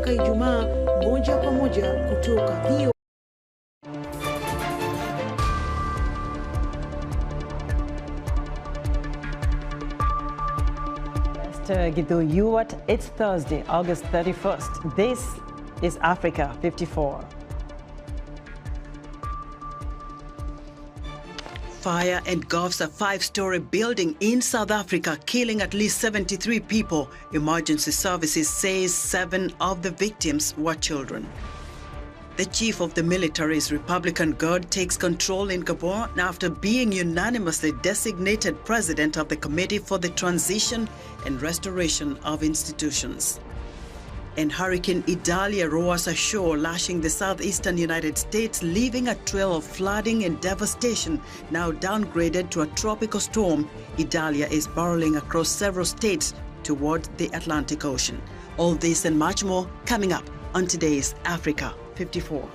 mpaka Ijumaa, moja kwa moja kutoka VOA. It's Thursday, August 31st. This is Africa 54. Fire engulfs a 5-story building in South Africa, killing at least 73 people. Emergency services says 7 of the victims were children. The chief of the military's Republican Guard takes control in Gabon after being unanimously designated president of the Committee for the Transition and Restoration of Institutions. And Hurricane Idalia roars ashore, lashing the southeastern United States, leaving a trail of flooding and devastation. Now downgraded to a tropical storm, Idalia is barreling across several states toward the Atlantic Ocean. All this and much more coming up on today's Africa 54.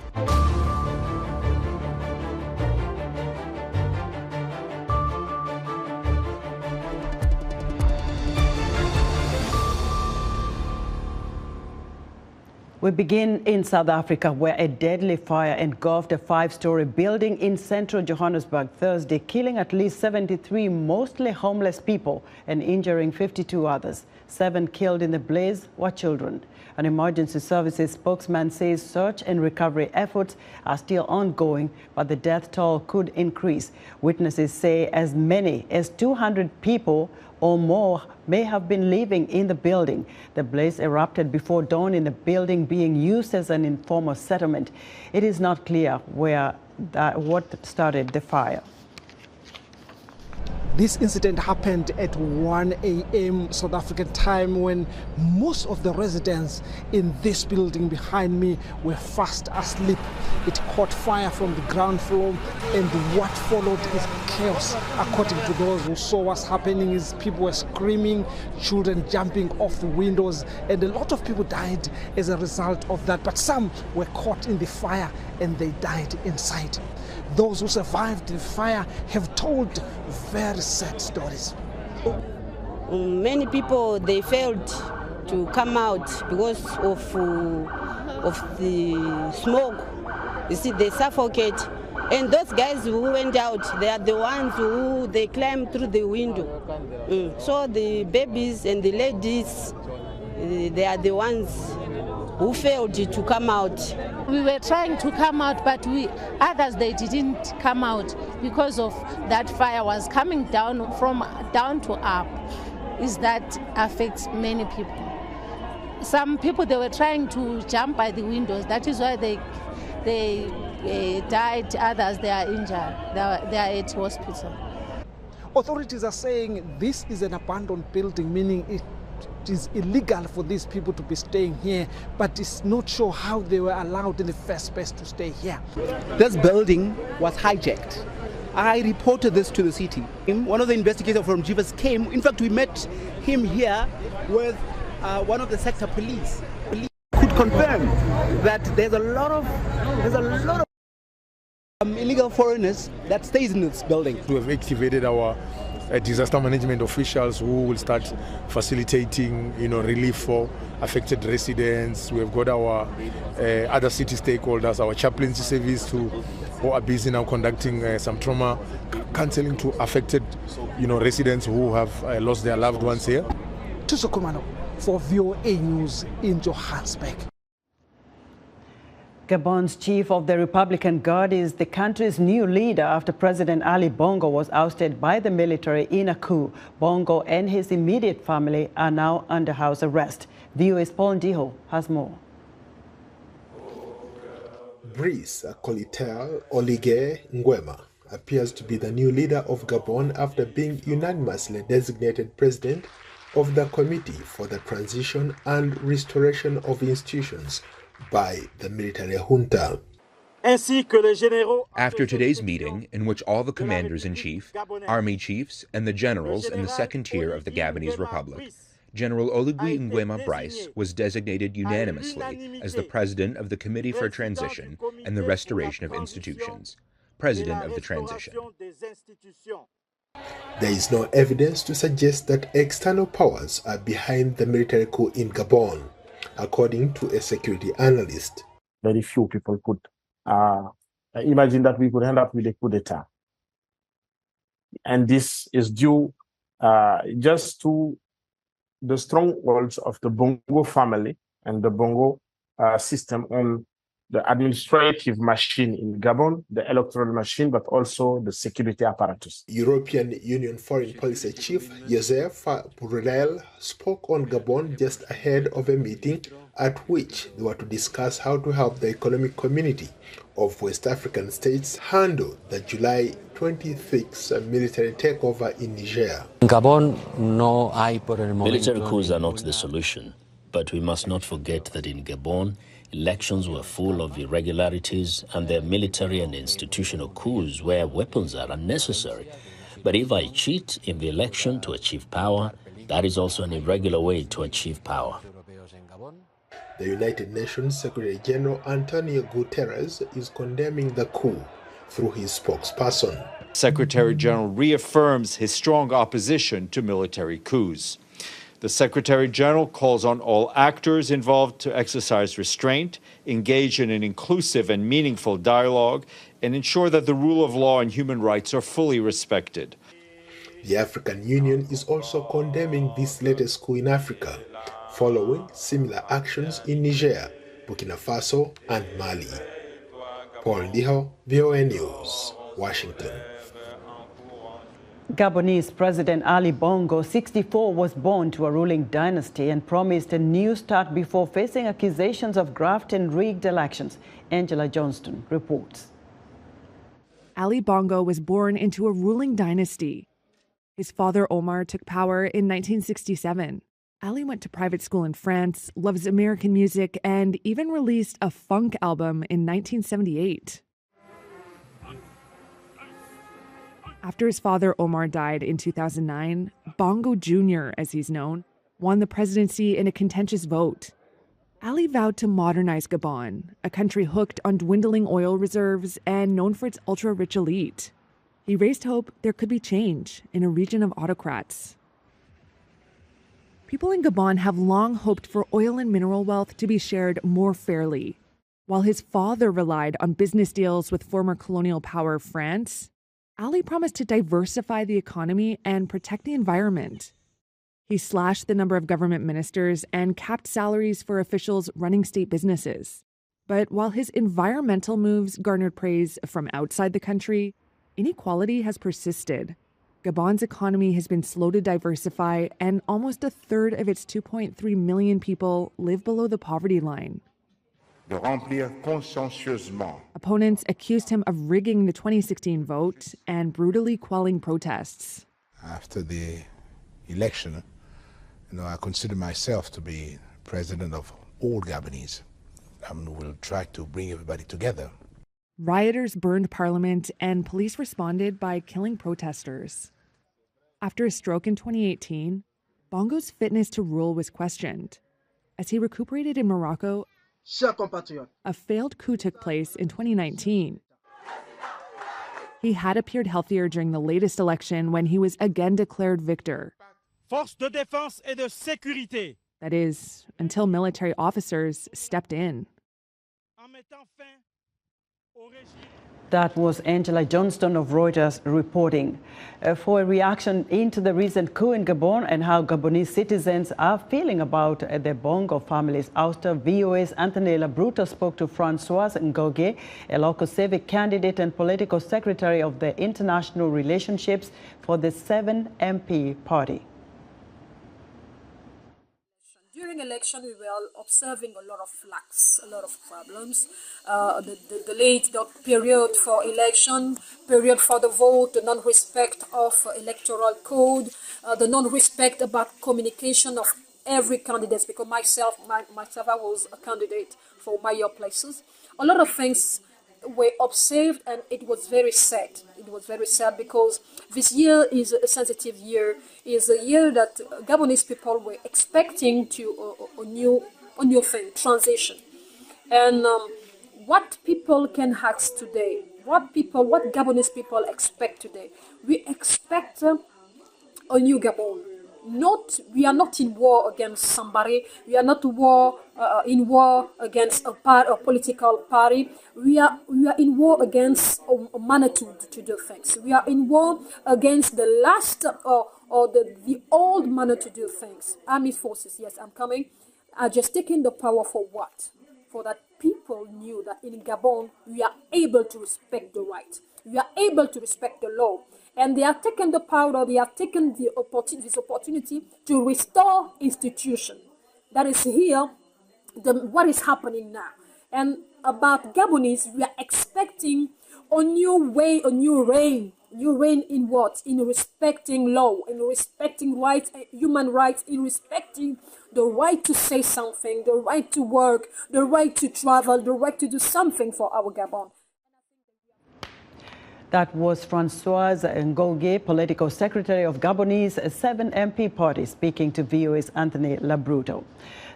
We begin in South Africa, where a deadly fire engulfed a 5-story building in central Johannesburg Thursday, killing at least 73 mostly homeless people and injuring 52 others. 7 killed in the blaze were children. An emergency services spokesman says search and recovery efforts are still ongoing, but the death toll could increase. Witnesses say as many as 200 people or more may have been living in the building. The blaze erupted before dawn in the building being used as an informal settlement. It is not clear what started the fire. This incident happened at 1 a.m. South African time, when most of the residents in this building behind me were fast asleep. It caught fire from the ground floor, and what followed is chaos. According to those who saw what's happening, is people were screaming, children jumping off the windows, and a lot of people died as a result of that. But some were caught in the fire and they died inside. Those who survived the fire have told very sad stories. Many people, they failed to come out because of the smoke. You see, they suffocate. And those guys who went out, they are the ones who they climbed through the window. So the babies and the ladies, they are the ones who failed to come out. We were trying to come out, but others, they didn't come out because of that fire was coming down from down to up. That affects many people. Some people, they were trying to jump by the windows. That is why they died. Others, they are injured. They are at hospital. Authorities are saying this is an abandoned building, meaning it is illegal for these people to be staying here, but it's not sure how they were allowed in the first place to stay here. This building was hijacked. I reported this to the city. One of the investigators from Jivas came. In fact, we met him here with one of the sector police. Police could confirm that there's a lot of illegal foreigners that stays in this building. We have activated our disaster management officials who will start facilitating, relief for affected residents. We have got our other city stakeholders, our chaplaincy service, who are busy now conducting some trauma counseling to affected, residents who have lost their loved ones here. Tuso Kumano for VOA News in Johannesburg. Gabon's chief of the Republican Guard is the country's new leader after President Ali Bongo was ousted by the military in a coup. Bongo and his immediate family are now under house arrest. VOA's Paul Ndiho has more. Brice Colitel Oligui Nguema appears to be the new leader of Gabon after being unanimously designated president of the Committee for the Transition and Restoration of Institutions by the military junta. After today's meeting, in which all the commanders-in-chief, army chiefs, and the generals in the second tier of the Gabonese Republic, General Oligui Nguema Brice was designated unanimously as the president of the Committee for Transition and the Restoration of Institutions, president of the transition. There is no evidence to suggest that external powers are behind the military coup in Gabon. according to a security analyst. Very few people could imagine that we could end up with a coup d'etat. And this is due just to the strongholds of the Bongo family and the Bongo system on the administrative machine in Gabon, the electoral machine, but also the security apparatus. European Union Foreign Policy Chief Joseph Borrell spoke on Gabon just ahead of a meeting at which they were to discuss how to help the economic community of West African states handle the July 26 military takeover in Niger. Military coups are not the solution, but we must not forget that in Gabon, elections were full of irregularities and there are military and institutional coups where weapons are unnecessary. But if I cheat in the election to achieve power, that is also an irregular way to achieve power. The United Nations Secretary General Antonio Guterres is condemning the coup through his spokesperson. Secretary General reaffirms his strong opposition to military coups. The Secretary General calls on all actors involved to exercise restraint, engage in an inclusive and meaningful dialogue, and ensure that the rule of law and human rights are fully respected. The African Union is also condemning this latest coup in Africa, following similar actions in Niger, Burkina Faso, and Mali. Paul Ndiho, VOA News, Washington. Gabonese President Ali Bongo, 64, was born to a ruling dynasty and promised a new start before facing accusations of graft and rigged elections. Angela Johnston reports. Ali Bongo was born into a ruling dynasty. His father Omar took power in 1967. Ali went to private school in France, loves American music, and even released a funk album in 1978. After his father Omar died in 2009, Bongo Jr., as he's known, won the presidency in a contentious vote. Ali vowed to modernize Gabon, a country hooked on dwindling oil reserves and known for its ultra-rich elite. He raised hope there could be change in a region of autocrats. People in Gabon have long hoped for oil and mineral wealth to be shared more fairly. While his father relied on business deals with former colonial power France, Ali promised to diversify the economy and protect the environment. He slashed the number of government ministers and capped salaries for officials running state businesses. But while his environmental moves garnered praise from outside the country, inequality has persisted. Gabon's economy has been slow to diversify, and almost a third of its 2.3 million people live below the poverty line. Opponents accused him of rigging the 2016 vote and brutally quelling protests. After the election, I consider myself to be president of all Gabonese. We'll try to bring everybody together. Rioters burned parliament, and police responded by killing protesters. After a stroke in 2018, Bongo's fitness to rule was questioned. As he recuperated in Morocco, a failed coup took place in 2019. He had appeared healthier during the latest election when he was again declared victor. Forces de défense et de sécurité. That is, until military officers stepped in. That was Angela Johnston of Reuters reporting. For a reaction into the recent coup in Gabon and how Gabonese citizens are feeling about the Bongo family's ouster, VOA's Antonella Bruto spoke to Françoise Ngoge, a local civic candidate and political secretary of the International Relationships for the 7MP party. During election, we were observing a lot of flux, a lot of problems. The late period for election, period for the vote, the non-respect of electoral code, the non-respect about communication of every candidate, because myself, I was a candidate for mayor places. A lot of things were observed, and it was very sad. It was very sad because this year is a sensitive year, is a year that Gabonese people were expecting to a new thing, transition. And what people can ask today, what Gabonese people expect today, we expect a new Gabon. we are not in war against somebody. We are not in war against a political party. We are in war against a manner to do things. We are in war against the last or the old manner to do things. Army forces, yes, I'm coming, are just taking the power for what? For that people knew that in Gabon we are able to respect the right. We are able to respect the law. And they are taking the power, they are taking this opportunity to restore institution. That is here, what is happening now. And about Gabonese, we are expecting a new way, a new reign. New reign in what? In respecting law, in respecting rights, human rights, in respecting the right to say something, the right to work, the right to travel, the right to do something for our Gabon. That was Françoise Ngoge, political secretary of Gabonese 7 MP party, speaking to VOA's Anthony Labruto.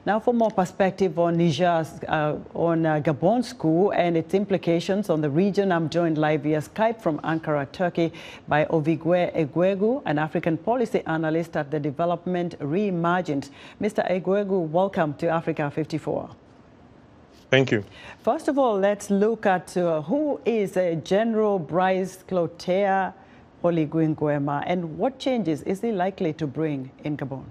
Now for more perspective on Gabon's coup and its implications on the region, I'm joined live via Skype from Ankara, Turkey by Ovigwe Egwegu, an African policy analyst at the development Reimagined. Mr. Egwegu, welcome to Africa 54. Thank you. First of all, let's look at who is General Brice Clotaire Oligui Nguema and what changes is he likely to bring in Gabon?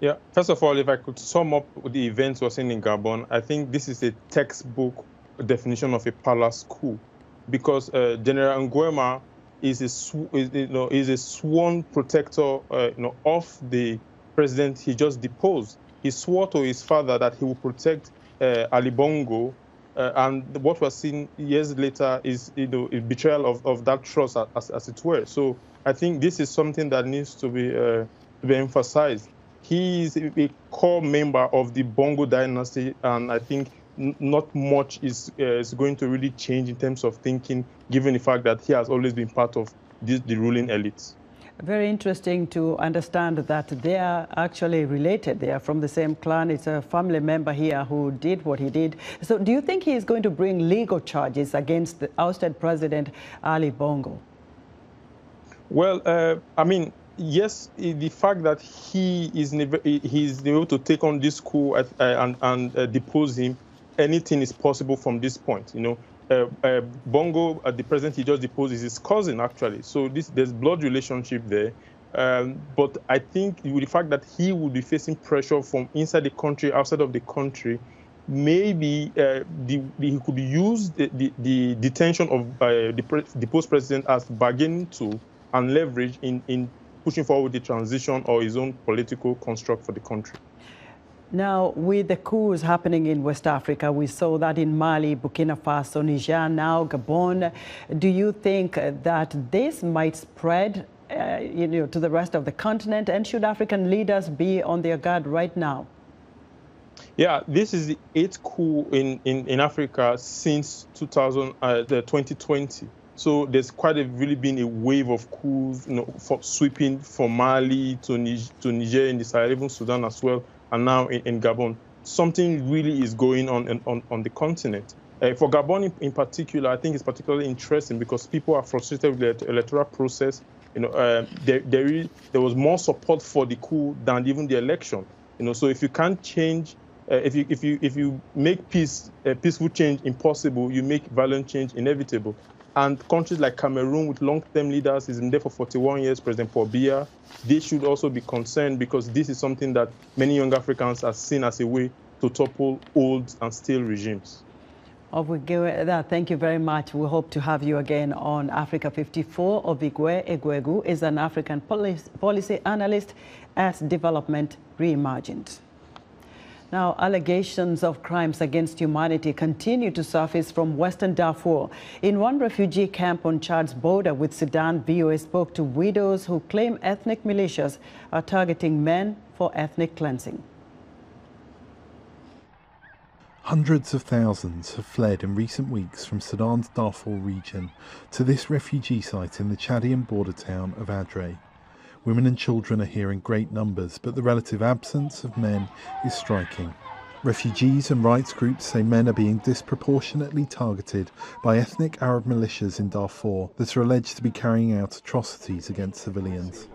Yeah, first of all, if I could sum up the events we're seeing in Gabon, I think this is a textbook definition of a palace coup, because General Nguema is a sworn protector of the president he just deposed. He swore to his father that he will protect Ali Bongo, and what we're seeing years later is a betrayal of that trust, as it were. So I think this is something that needs to be emphasized. He is a core member of the Bongo dynasty, and I think not much is going to really change in terms of thinking, given the fact that he has always been part of the ruling elites. Very interesting to understand that they are actually related. They are from the same clan. It's a family member here who did what he did. So do you think he is going to bring legal charges against the ousted president Ali Bongo? Well, I mean, yes, the fact that he's able to take on this coup and depose him, anything is possible from this point, Bongo, the president he just deposed, is his cousin, actually. So there's blood relationship there. But I think with the fact that he would be facing pressure from inside the country, outside of the country, maybe he could use the detention of the deposed president as bargaining tool and leverage in pushing forward the transition or his own political construct for the country. Now, with the coups happening in West Africa, we saw that in Mali, Burkina Faso, Niger, now Gabon. Do you think that this might spread to the rest of the continent? And should African leaders be on their guard right now? Yeah, this is the 8th coup in Africa since 2020. So there's really been a wave of coups, sweeping from Mali to Niger in the Sahel, even Sudan as well, and now in Gabon. Something really is going on the continent. For Gabon in particular, I think it's particularly interesting because people are frustrated with the electoral process. There was more support for the coup than even the election. So if you can't change, if you make peaceful change impossible, you make violent change inevitable. And countries like Cameroon with long-term leaders, he's been there for 41 years, President Paul Biya, they should also be concerned because this is something that many young Africans are seen as a way to topple old and stale regimes. Thank you very much. We hope to have you again on Africa 54. Ovigwe Egwegu is an African policy analyst at Development Reimagined. Now, allegations of crimes against humanity continue to surface from Western Darfur. In one refugee camp on Chad's border with Sudan, VOA spoke to widows who claim ethnic militias are targeting men for ethnic cleansing. Hundreds of thousands have fled in recent weeks from Sudan's Darfur region to this refugee site in the Chadian border town of Adre. Women and children are here in great numbers, but the relative absence of men is striking. Refugees and rights groups say men are being disproportionately targeted by ethnic Arab militias in Darfur that are alleged to be carrying out atrocities against civilians.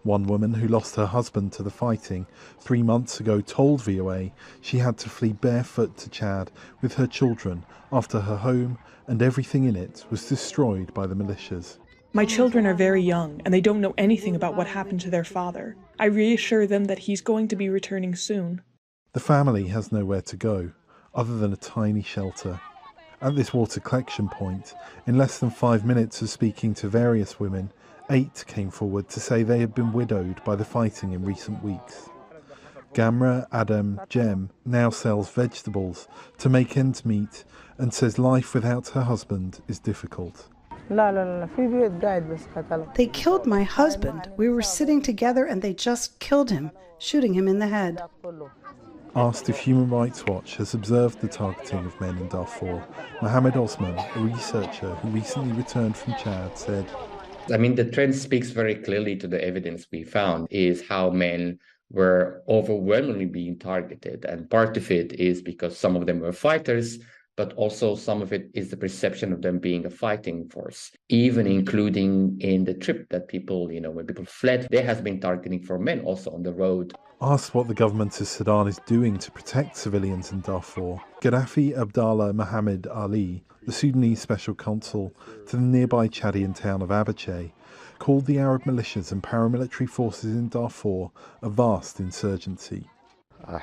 One woman who lost her husband to the fighting 3 months ago told VOA she had to flee barefoot to Chad with her children after her home and everything in it was destroyed by the militias. My children are very young and they don't know anything about what happened to their father. I reassure them that he's going to be returning soon. The family has nowhere to go other than a tiny shelter. At this water collection point, in less than 5 minutes of speaking to various women, 8 came forward to say they had been widowed by the fighting in recent weeks. Gamra Adam Jem now sells vegetables to make ends meet and says life without her husband is difficult. They killed my husband. We were sitting together and they just killed him, shooting him in the head. Asked if Human Rights Watch has observed the targeting of men in Darfur, Mohammed Osman, a researcher who recently returned from Chad, said, I mean, the trend speaks very clearly to the evidence we found is how men were overwhelmingly being targeted. And part of it is because some of them were fighters, but also some of it is the perception of them being a fighting force, even including in the trip that people, when people fled, there has been targeting for men also on the road. Asked what the government of Sudan is doing to protect civilians in Darfur, Gaddafi Abdallah Mohammed Ali, the Sudanese special consul to the nearby Chadian town of Abache, called the Arab militias and paramilitary forces in Darfur a vast insurgency. The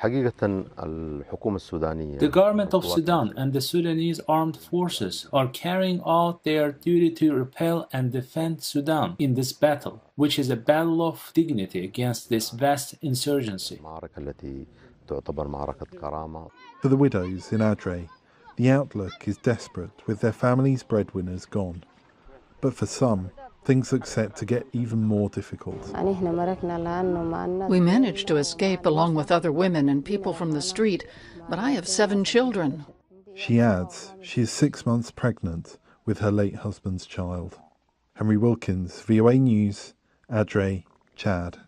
government of Sudan and the Sudanese armed forces are carrying out their duty to repel and defend Sudan in this battle, which is a battle of dignity against this vast insurgency. For the widows in Adre, the outlook is desperate with their families' breadwinners gone. But for some, things look set to get even more difficult. We managed to escape along with other women and people from the street, but I have 7 children. She adds she is 6 months pregnant with her late husband's child. Henry Wilkins, VOA News, Adre, Chad.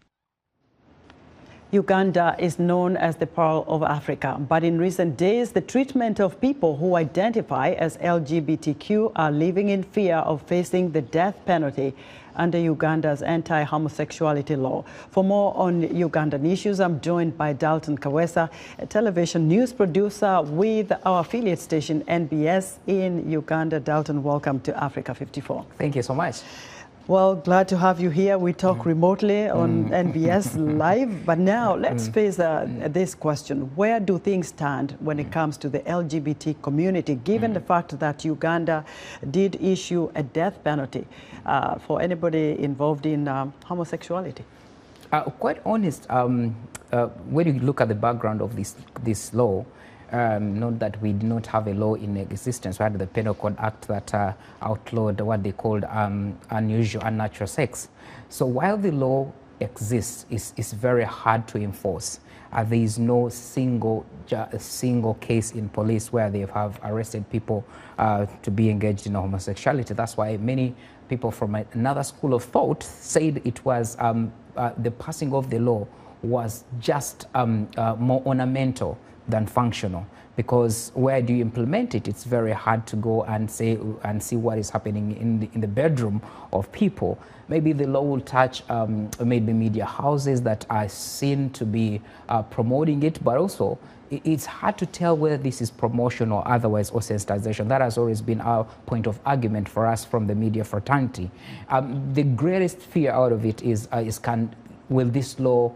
Uganda is known as the Pearl of Africa, but in recent days, the treatment of people who identify as LGBTQ are living in fear of facing the death penalty under Uganda's anti-homosexuality law. For more on Ugandan issues, I'm joined by Dalton Kawesa, a television news producer with our affiliate station NBS in Uganda. Dalton, welcome to Africa 54. Thank you so much. Well, glad to have you here. We talk remotely on NBS Live, but now let's face this question. Where do things stand when it comes to the LGBT community, given the fact that Uganda did issue a death penalty for anybody involved in homosexuality? Quite honest, when you look at the background of this law, note that we did not have a law in existence. We had the Penal Code Act that outlawed what they called unusual, unnatural sex. So while the law exists, it's very hard to enforce. There is no single case in police where they have arrested people to be engaged in homosexuality. That's why many people from another school of thought said it was the passing of the law was just more ornamental than functional, because where do you implement it? It's very hard to go and say and see what is happening in the bedroom of people. Maybe the law will touch maybe media houses that are seen to be promoting it, but also it's hard to tell whether this is promotion or otherwise or sensitization. That has always been our point of argument for us from the media fraternity. The greatest fear out of it is will this law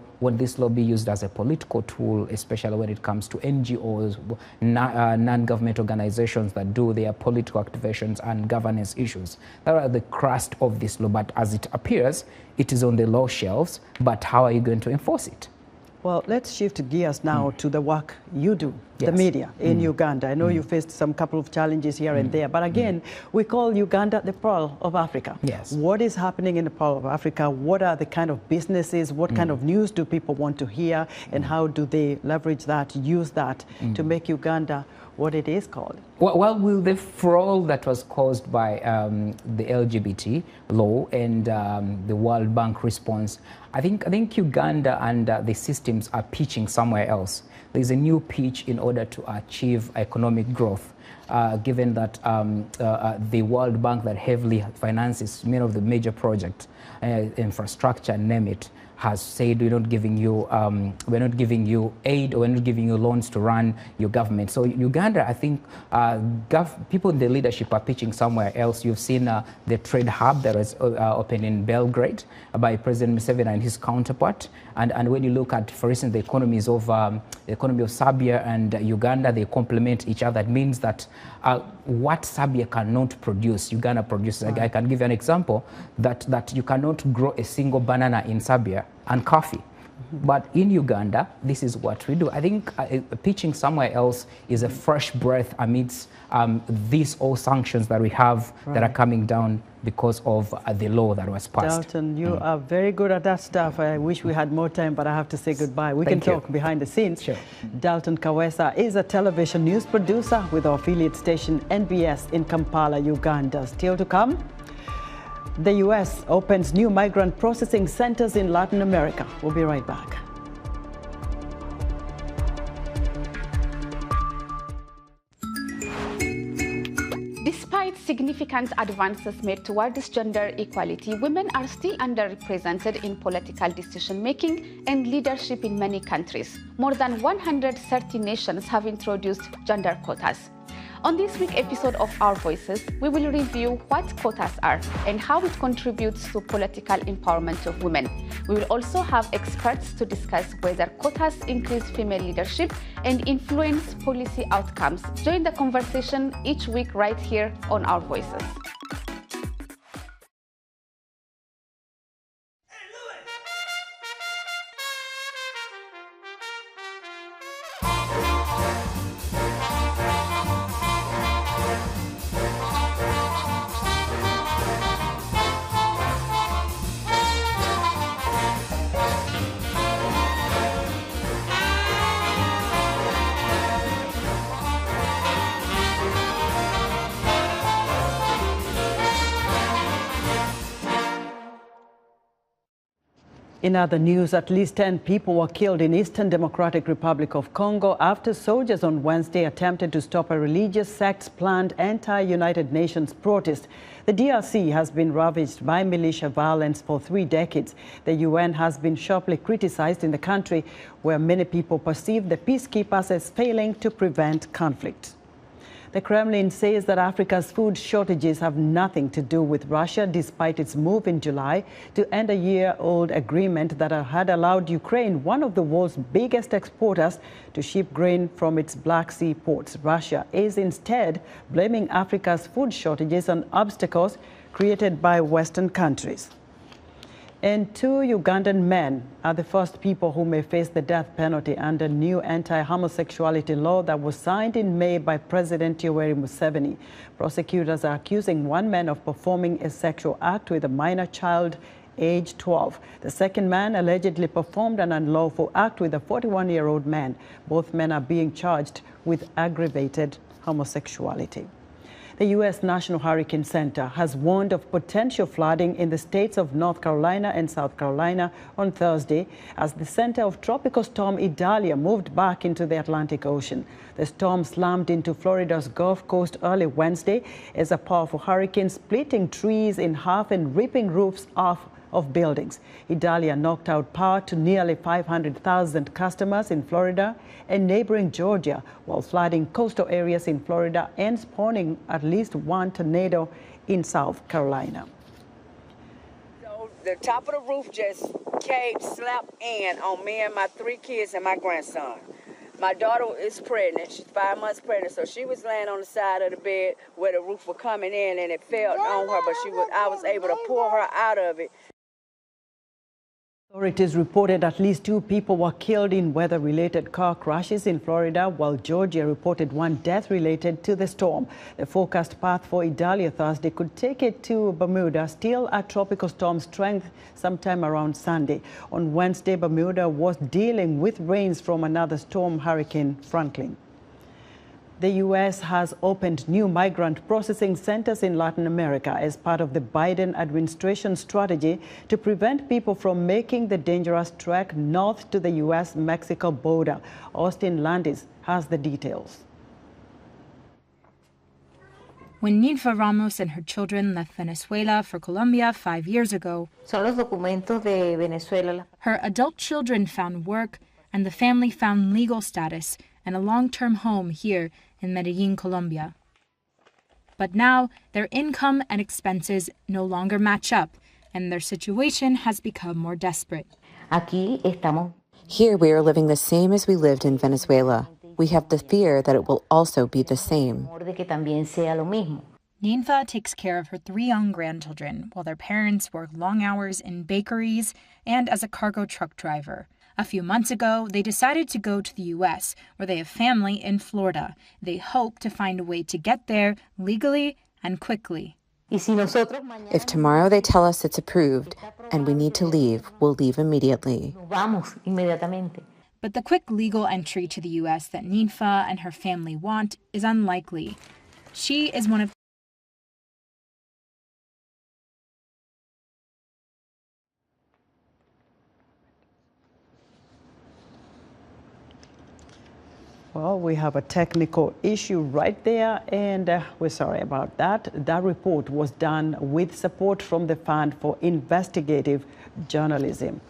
be used as a political tool, especially when it comes to NGOs, non-government organizations that do their political activations and governance issues? That are the crust of this law, but as it appears, it is on the law shelves, but how are you going to enforce it? Well, let's shift gears now to the work you do, the media in Uganda. I know you faced some couple of challenges here and there, but again, we call Uganda the Pearl of Africa. Yes. What is happening in the Pearl of Africa? What are the kind of businesses, what kind of news do people want to hear, and how do they leverage that, use that to make Uganda what it is called? Well, with the fraud that was caused by the LGBT law and the World Bank response, I think Uganda and the systems are pitching somewhere else. There's a new pitch in order to achieve economic growth, given that the World Bank that heavily finances many of the major projects, infrastructure, name it, has said we're not giving you aid, or we're not giving you loans to run your government. So Uganda, I think people in the leadership are pitching somewhere else. You've seen the trade hub that was opened in Belgrade by President Museveni and his counterpart. And when you look at, for instance, the economy of Serbia and Uganda, they complement each other. It means that what Serbia cannot produce, Uganda produces. Right. I can give you an example that you cannot grow a single banana in Serbia and coffee. But in Uganda, this is what we do. I think pitching somewhere else is a fresh breath amidst these all sanctions that we have that are coming down because of the law that was passed. Dalton, you are very good at that stuff. I wish we had more time, but I have to say goodbye. We can talk behind the scenes. Sure. Dalton Kawesa is a television news producer with our affiliate station NBS in Kampala, Uganda. Still to come, the U.S. opens new migrant processing centers in Latin America. We'll be right back. Despite significant advances made towards gender equality, women are still underrepresented in political decision-making and leadership in many countries. More than 130 nations have introduced gender quotas. On this week's episode of Our Voices, we will review what quotas are and how it contributes to political empowerment of women. We will also have experts to discuss whether quotas increase female leadership and influence policy outcomes. Join the conversation each week right here on Our Voices. In other news, at least 10 people were killed in Eastern Democratic Republic of Congo after soldiers on Wednesday attempted to stop a religious sect's planned anti-United Nations protest. The DRC has been ravaged by militia violence for 3 decades. The UN has been sharply criticized in the country, where many people perceive the peacekeepers as failing to prevent conflict. The Kremlin says that Africa's food shortages have nothing to do with Russia, despite its move in July to end a year-old agreement that had allowed Ukraine, one of the world's biggest exporters, to ship grain from its Black Sea ports. Russia is instead blaming Africa's food shortages on obstacles created by Western countries. And 2 Ugandan men are the first people who may face the death penalty under new anti-homosexuality law that was signed in May by President Yoweri Museveni. Prosecutors are accusing one man of performing a sexual act with a minor child aged 12. The second man allegedly performed an unlawful act with a 41-year-old man. Both men are being charged with aggravated homosexuality. The U.S. National Hurricane Center has warned of potential flooding in the states of North Carolina and South Carolina on Thursday as the center of Tropical Storm Idalia moved back into the Atlantic Ocean. The storm slammed into Florida's Gulf Coast early Wednesday as a powerful hurricane, splitting trees in half and ripping roofs off of buildings. Idalia knocked out power to nearly 500,000 customers in Florida and neighboring Georgia, while flooding coastal areas in Florida and spawning at least one tornado in South Carolina. So the top of the roof just caved, slapped in on me and my 3 kids and my grandson. My daughter is pregnant. She's 5 months pregnant, so she was laying on the side of the bed where the roof was coming in, and it fell on her, but I was able to pull her out of it. Authorities reported at least 2 people were killed in weather-related car crashes in Florida, while Georgia reported 1 death related to the storm. The forecast path for Idalia Thursday could take it to Bermuda, still at tropical storm strength sometime around Sunday. On Wednesday, Bermuda was dealing with rains from another storm, Hurricane Franklin. The U.S. has opened new migrant processing centers in Latin America as part of the Biden administration strategy to prevent people from making the dangerous trek north to the U.S.-Mexico border. Austin Landis has the details. When Ninfa Ramos and her children left Venezuela for Colombia 5 years ago, her adult children found work and the family found legal status and a long-term home here in Medellin, Colombia. But now their income and expenses no longer match up, and their situation has become more desperate. Here we are living the same as we lived in Venezuela. We have the fear that it will also be the same. Ninfa takes care of her 3 young grandchildren while their parents work long hours in bakeries and as a cargo truck driver. A few months ago, they decided to go to the U.S., where they have family in Florida. They hope to find a way to get there legally and quickly. If tomorrow they tell us it's approved and we need to leave, we'll leave immediately. But the quick legal entry to the U.S. that Ninfa and her family want is unlikely. She is one of Well, we have a technical issue right there, and we're sorry about that. That report was done with support from the Fund for Investigative Journalism.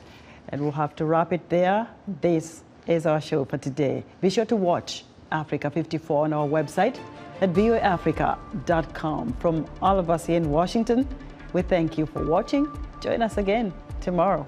And we'll have to wrap it there. This is our show for today. Be sure to watch Africa 54 on our website at voaafrica.com. From all of us here in Washington, we thank you for watching. Join us again tomorrow.